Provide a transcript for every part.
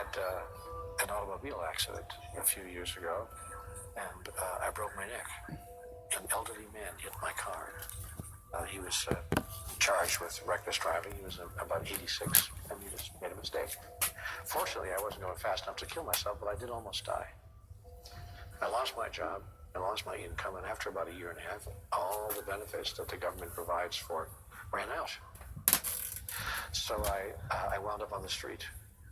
had an automobile accident a few years ago, and I broke my neck. An elderly man hit my car. He was charged with reckless driving. He was about 86, and he just made a mistake. Fortunately, I wasn't going fast enough to kill myself, but I did almost die. I lost my job. I lost my income, and after about a year and a half, all the benefits that the government provides for ran out. So I wound up on the street.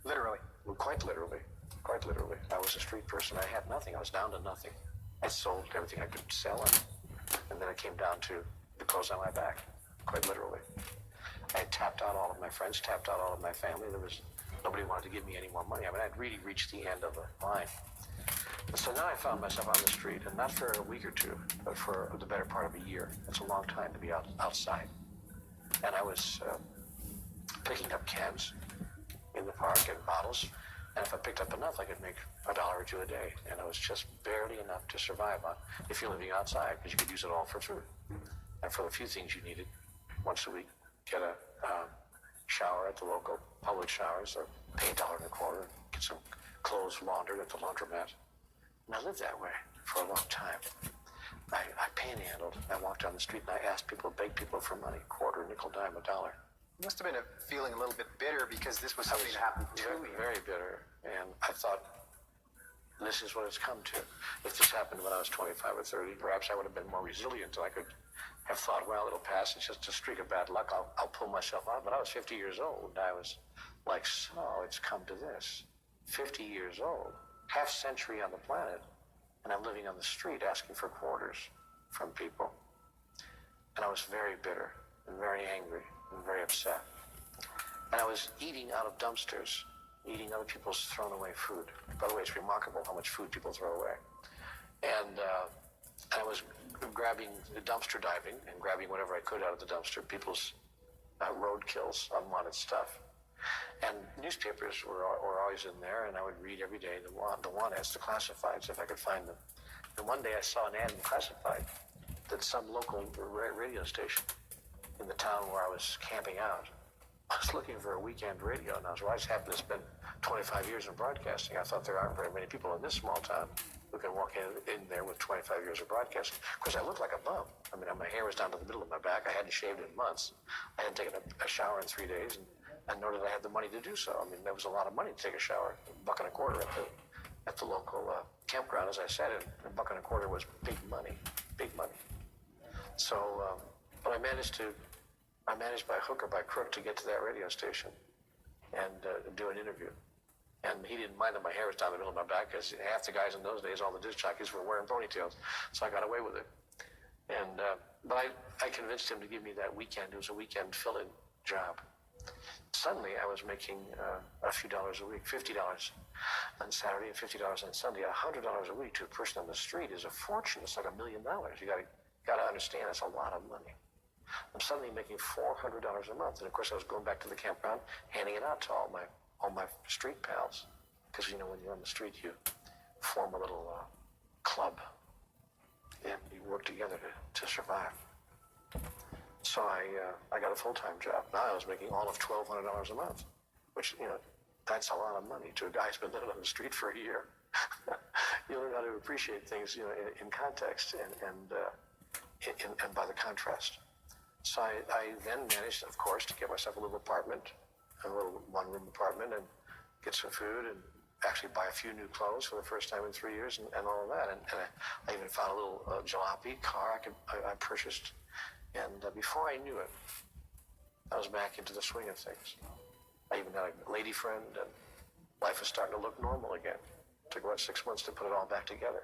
Literally? Well, quite literally. Quite literally. I was a street person. I had nothing. I was down to nothing. I sold everything I could sell, and then it came down to the clothes on my back, quite literally. I had tapped out all of my friends, tapped out all of my family. Nobody wanted to give me any more money. I mean, I'd really reached the end of the line. And so now I found myself on the street, and not for a week or two, but for the better part of a year. It's a long time to be outside. And I was picking up cans in the park and bottles, and if I picked up enough, I could make $1 or $2 a day, and it was just barely enough to survive on if you're living outside, because you could use it all for food. And for the few things you needed, once a week, get a shower at the local public showers, or pay $1.25, get some clothes laundered at the laundromat. And I lived that way for a long time. I panhandled. I walked down the street and I asked people, begged people for money, quarter, nickel, dime, $1. You must have been feeling a little bit bitter because this was something that happened to you. Very bitter. And I thought, this is what it's come to. If this happened when I was 25 or 30, perhaps I would have been more resilient. I could have thought, well, it'll pass. It's just a streak of bad luck. I'll pull myself out. But I was 50 years old. I was like, so it's come to this. 50 years old, half century on the planet, and I'm living on the street asking for quarters from people. And I was very bitter and very angry and very upset. And I was eating out of dumpsters, eating other people's thrown away food. By the way, it's remarkable how much food people throw away. And I was grabbing the dumpster diving and grabbing whatever I could out of the dumpster, people's roadkills, unwanted stuff. And newspapers were always in there, and I would read every day the want ads, the classifieds, if I could find them. And one day I saw an ad in classified that some local radio station in the town where I was camping out, I was looking for a weekend radio. Now, so I just happened to spend 25 years in broadcasting. I thought there aren't very many people in this small town who can walk in there with 25 years of broadcasting. Of course, I looked like a bum. I mean, my hair was down to the middle of my back. I hadn't shaved in months. I hadn't taken a shower in 3 days, and nor did I have the money to do so. I mean, there was a lot of money to take a shower, $1.25 at the local campground, as I said, and $1.25 was big money, big money. So, but I managed by hook or by crook to get to that radio station and do an interview. And he didn't mind that my hair was down the middle of my back, because half the guys in those days, all the disc jockeys, were wearing ponytails. So I got away with it. And but I convinced him to give me that weekend. It was a weekend fill-in job. Suddenly, I was making a few dollars a week, $50 on Saturday and $50 on Sunday. $100 a week to a person on the street is a fortune. It's like $1 million. You got to understand, it's a lot of money. I'm suddenly making $400 a month, and of course, I was going back to the campground, handing it out to all my street pals, because you know, when you're on the street, you form a little club, and you work together to survive. So I got a full-time job. Now I was making all of $1,200 a month, which, you know, that's a lot of money to a guy who's been living on the street for a year. You learn how to appreciate things, you know, in context and by the contrast. So I then managed, of course, to get myself a little apartment, a little one-room apartment, and get some food, and actually buy a few new clothes for the first time in 3 years, and all of that. And I even found a little jalopy car I purchased. And before I knew it, I was back into the swing of things. I even had a lady friend, and life was starting to look normal again. It took about 6 months to put it all back together.